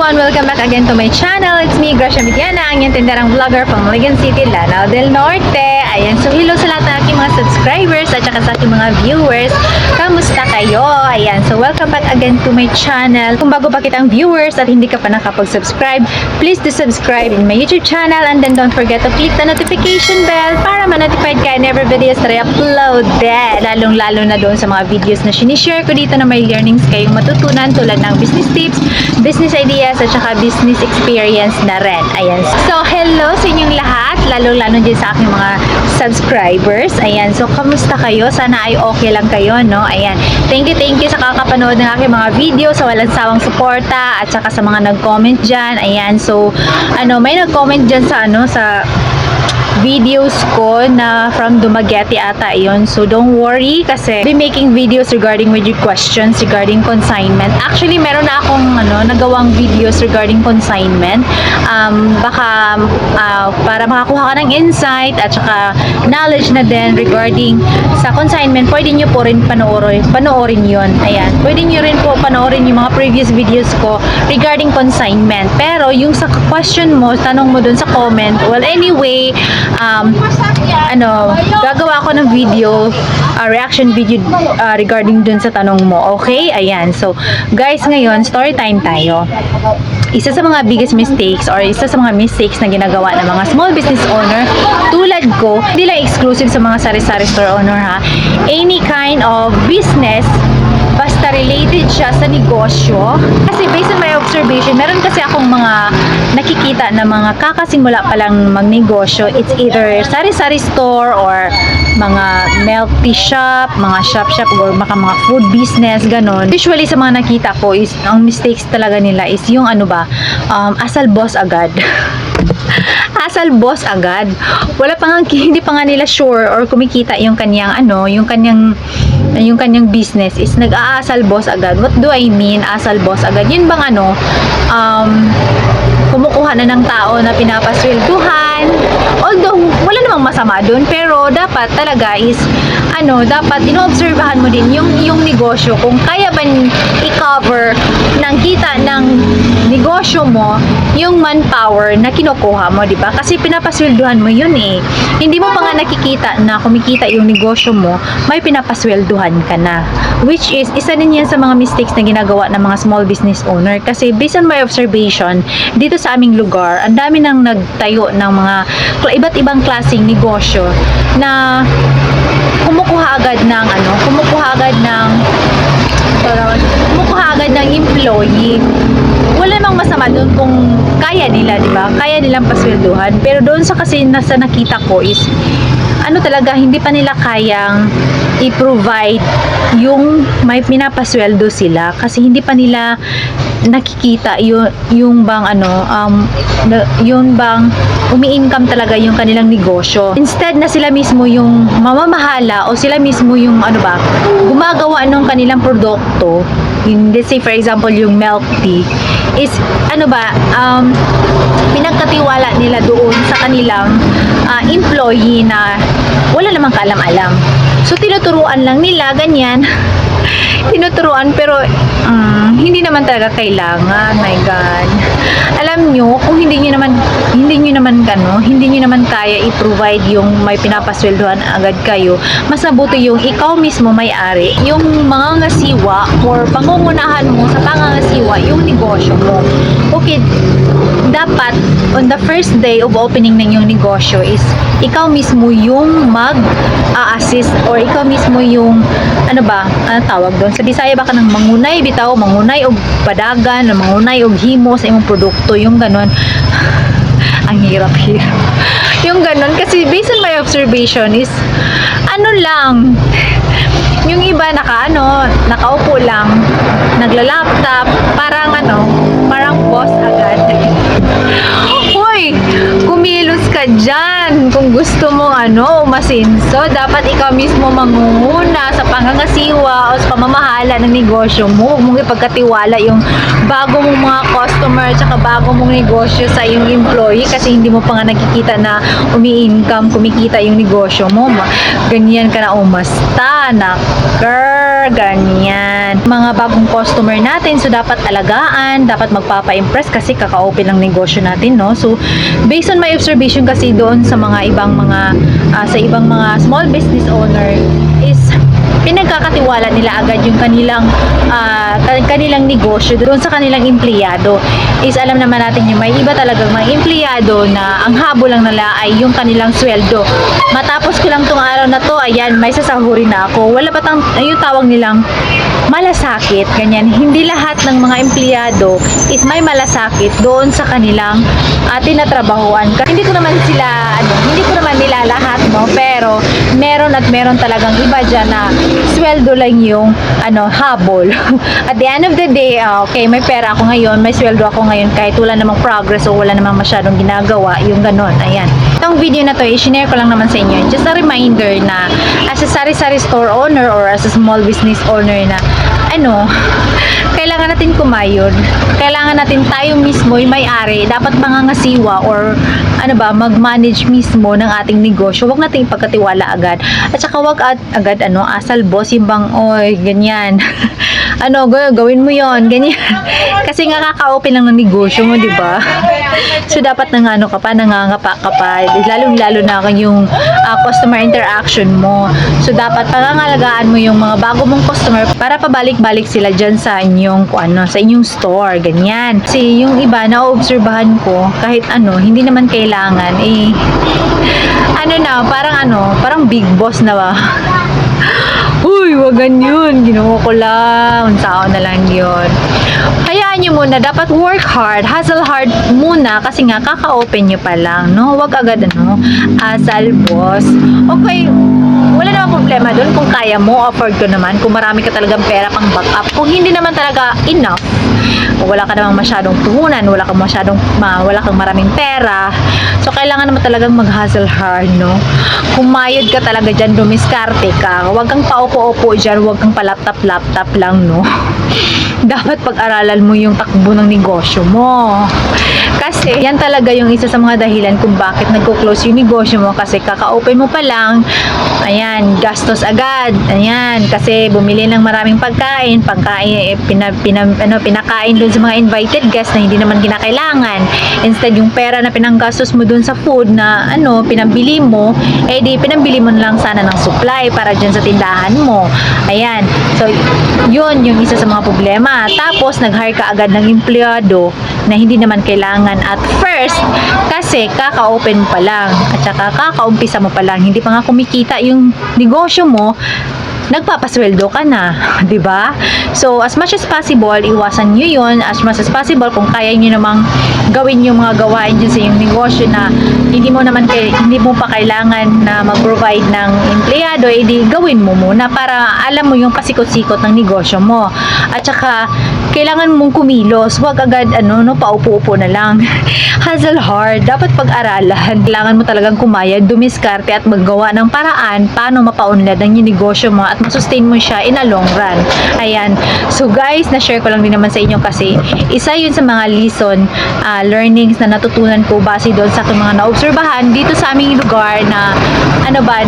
everyone! Welcome back again to my channel. It's me, Gracia Mediana, ang yung tindarang vlogger from Ligan City, Lanao del Norte. Ayan, so hello sa lahat ng aking mga subscribers at saka sa aking mga viewers. Kamusta kayo? Ayan, so welcome back again to my channel. Kung bago pa kitang viewers at hindi ka pa nakapag-subscribe, please do subscribe in my YouTube channel and then don't forget to click the notification bell para ma-notified ka in every videos that I upload. Lalong-lalo na doon sa mga videos na sinishare ko dito na may learnings kayong matutunan tulad ng business tips, business ideas at saka business experience na rin. Ayan. So, hello sa inyong lahat, lalo-lalo din sa aking mga subscribers. Ayan. So, kamusta kayo? Sana ay okay lang kayo, no? Ayan. Thank you sa kakapanood ng aking mga video, sa walang sawang suporta at saka sa mga nag-comment dyan. Ayan. So, may nag-comment dyan sa sa videos ko na from Dumaguete ata yun. So, don't worry kasi be making videos regarding with your questions regarding consignment. Actually, meron na akong nagawang videos regarding consignment. Baka para makakuha ka ng insight at saka knowledge na din regarding sa consignment, pwede nyo po rin panoorin yun. Ayan. Pwede nyo rin po panoorin yung mga previous videos ko regarding consignment. Pero, yung sa question mo, tanong mo dun sa comment, well, anyway, gagawa ako ng video, reaction video regarding dun sa tanong mo. Okay? Ayan. So, guys, ngayon, story time tayo. Isa sa mga biggest mistakes or isa sa mga mistakes na ginagawa ng mga small business owner tulad ko, hindi lang exclusive sa mga sari-sari store owner ha, any kind of business basta related siya sa negosyo. Kasi based on my observation, meron kasi akong mga nakikita na mga kakasimula pa lang magnegosyo. It's either sari-sari store or mga milk tea shop, mga shop or mga food business, ganon. Usually sa mga nakita ko is, ang mistakes talaga nila is yung asal boss agad. Asal boss agad. Wala pa nga, hindi pa nga nila sure or kumikita yung kanyang yung kanyang business is nag-aasal boss agad. What do I mean asal boss agad? Yun bang kumukuha na ng tao na pinapaswelduhan. Although wala namang masama doon, pero dapat talaga is dapat inoobserbahan mo din yung negosyo kung kaya ba i-cover ng kita ng negosyo mo yung manpower na kinukuha mo, di ba? Kasi pinapaswelduhan mo yun eh. Hindi mo pa nga nakikita na kumikita yung negosyo mo, may pinapaswelduhan ka na. Which is, isa din yan sa mga mistakes na ginagawa ng mga small business owner. Kasi based on my observation, dito sa aming lugar, ang dami nang nagtayo ng mga iba't ibang klaseng negosyo na kumukuha agad ng employee. Wala namang masama doon kung kaya nila, di ba? Kaya nilang paswelduhan. Pero doon sa nakita ko is talaga hindi pa nila kayang i-provide yung may pinapasweldo sila kasi hindi pa nila nakikita yung bang umi-income talaga yung kanilang negosyo. Instead na sila mismo yung mamamahala o sila mismo yung gumagawa ng kanilang produkto. Let's say for example yung milk tea is pinagkatiwala nila doon sa kanilang employee na wala namang kaalam-alam. So tinuturuan lang nila ganyan. Tinuturuan pero hindi naman talaga kailangan. My God. Alam nyo, kung hindi nyo naman kaya i-provide yung may pinapasweldohan agad kayo, mas mabuti yung ikaw mismo may-ari, yung mga ngasiwa or pangungunahan mo sa pangangasiwa yung negosyo mo. Okay, dapat on the first day of opening ng yung negosyo is ikaw mismo yung mag-a-assist or ikaw mismo yung tawag doon? Sa Bisaya baka ng mangunay o padagan, mangunay o himo sa imong produkto, yung ganon. Ang hirap. Yung ganon, kasi based on my observation is, yung iba nakaupo lang, nagla-laptop, parang boss agad. Hoy, kumilos ka dyan. Kung gusto mo umasinso, dapat ikaw mismo mangunguna sa pangangasiwa o sa pamamahala ng negosyo mo. Huwag mong ipagkatiwala yung bago mong mga customer at saka bago mong negosyo sa iyong employee kasi hindi mo pa nga nakikita na kumikita yung negosyo mo. Ganyan ka na umasta, ganyan. ganyan. Mga bagong customer natin, so dapat alagaan, dapat magpapa-impress kasi kaka-open ng negosyo natin, no? So, based on my observation kasi doon sa mga ibang mga small business owner is pinagkakatiwala nila agad yung kanilang negosyo doon sa kanilang empleyado. Is alam naman natin yung may iba talagang mga empleyado na ang habol lang nila ay yung kanilang sweldo. Matapos ko lang tong araw na to, ayan, may sasahurin na ako. Wala pa yung tawag nilang malasakit, ganyan. Hindi lahat ng mga empleyado is may malasakit doon sa kanilang tinatrabahuan. Hindi ko naman nila lahat, no? Pero meron talagang iba dyan na sweldo lang yung habol. At the end of the day, okay, may pera ako ngayon, may sweldo ako ngayon kahit wala namang progress o wala namang masyadong ginagawa, yung ganon. Ayan. Itong video na to, i-share ko lang naman sa inyo. Just a reminder na as a sari-sari store owner or as a small business owner na kailangan natin kumayod. Kailangan natin tayo mismo yung may-ari, dapat mangangasiwa or mag-manage mismo ng ating negosyo. Huwag natin ipagkatiwala agad. At saka huwag agad asal boss yung bang, oy, ganyan. Gawin mo yon, ganyan. Kasi nga kaka-open lang ng negosyo mo, di ba? So dapat nangangapa ka pa. Lalo na yung customer interaction mo. So dapat pangangalagaan mo yung mga bago mong customer para pabalik-balik sila dyan sa inyong sa inyong store, ganyan. Kasi yung iba na obserbahan ko kahit hindi naman kailangan parang big boss na ba? Uy, wag ganyan. Ginawa ko lang. Unsao na lang yun. Hayaan nyo muna. Dapat work hard. Hustle hard muna kasi nga kaka-open nyo pa lang. No? Wag agad asal boss. Okay. Wala namang problema doon kung kaya mo. Afford ko naman. Kung marami ka talagang pera pang backup. Kung hindi naman talaga enough. Wala ka namang masyadong puhunan. Wala kang maraming pera. So, kailangan naman talagang mag-hustle hard, no? Kumayod ka talaga dyan, dumiskarte ka. Huwag kang paupo-upo dyan, huwag kang pa-laptop lang, no? Dapat pag-aralan mo yung takbo ng negosyo mo. Kasi, yan talaga yung isa sa mga dahilan kung bakit nagko-close yung negosyo mo. Kasi kaka-open mo pa lang, ayan, gastos agad. Ayan, kasi bumili ng maraming pagkain, pinakain dun sa mga invited guests na hindi naman kinakailangan. Instead, yung pera na pinanggastos mo dun sa food na pinambili mo, pinambili mo na lang sana ng supply para dyan sa tindahan mo. Ayan. So, yun yung isa sa mga problema. Tapos, nag-hire ka agad ng empleyado na hindi naman kailangan at first kasi kaka-open pa lang at saka kaka-umpisa mo pa lang, hindi pa nga kumikita yung negosyo mo, nagpapasweldo ka na, 'di ba? So, as much as possible, iwasan niyo 'yon. As much as possible, kung kaya niyo namang gawin yung mga gawain dyan sa iyong negosyo na hindi mo pa kailangan na mag-provide ng empleyado, edi gawin mo muna para alam mo yung pasikot-sikot ng negosyo mo. At saka, kailangan mong kumilos. Huwag agad, paupo-upo na lang. Hustle hard. Dapat pag-aralan. Kailangan mo talagang kumayad, dumiskarte at maggawa ng paraan paano mapaunlad ang yung negosyo mo at masustain mo siya in a long run. Ayan. So guys, na-share ko lang din naman sa inyo kasi isa yun sa mga learnings na natutunan ko base doon sa aking mga naobserbahan dito sa aming lugar na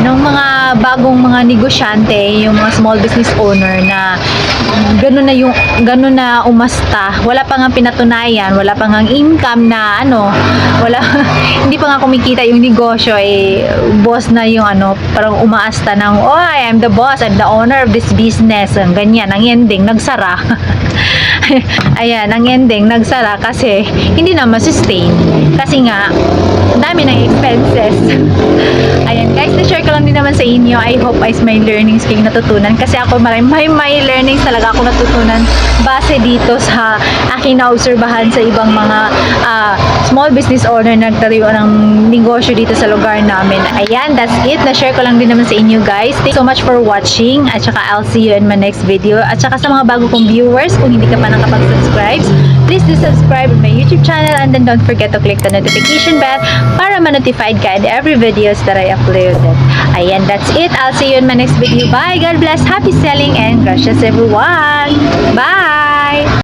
nung mga bagong mga negosyante, yung mga small business owner na ganun na umasta, wala pa nga pinatunayan, wala pa nga income na hindi pa nga kumikita yung negosyo, boss na yung parang umaasta ng, oh, I'm the boss, I'm the owner of this business, ganyan, ang ending, nagsara. Ayan, ang ending, nagsara kasi hindi na masustain. Kasi nga, dami ng expenses. Ayan, guys, na-share ko lang din naman sa inyo. I hope may learnings kayong natutunan. Kasi ako, may learnings talaga ako natutunan base dito sa aking naobserbahan sa ibang mga small business owner na nagtayo ng negosyo dito sa lugar namin. Ayan, that's it. Na-share ko lang din naman sa inyo, guys. Thank you so much for watching. At saka, I'll see you in my next video. At saka sa mga bago kong viewers, kung hindi ka pa nakapag-subscribe, please do subscribe on my YouTube channel and then don't forget to click the notification bell para ma-notified ka in every videos that I uploaded. Ayan, that's it. I'll see you in my next video. Bye! God bless! Happy selling and gracias everyone! Bye!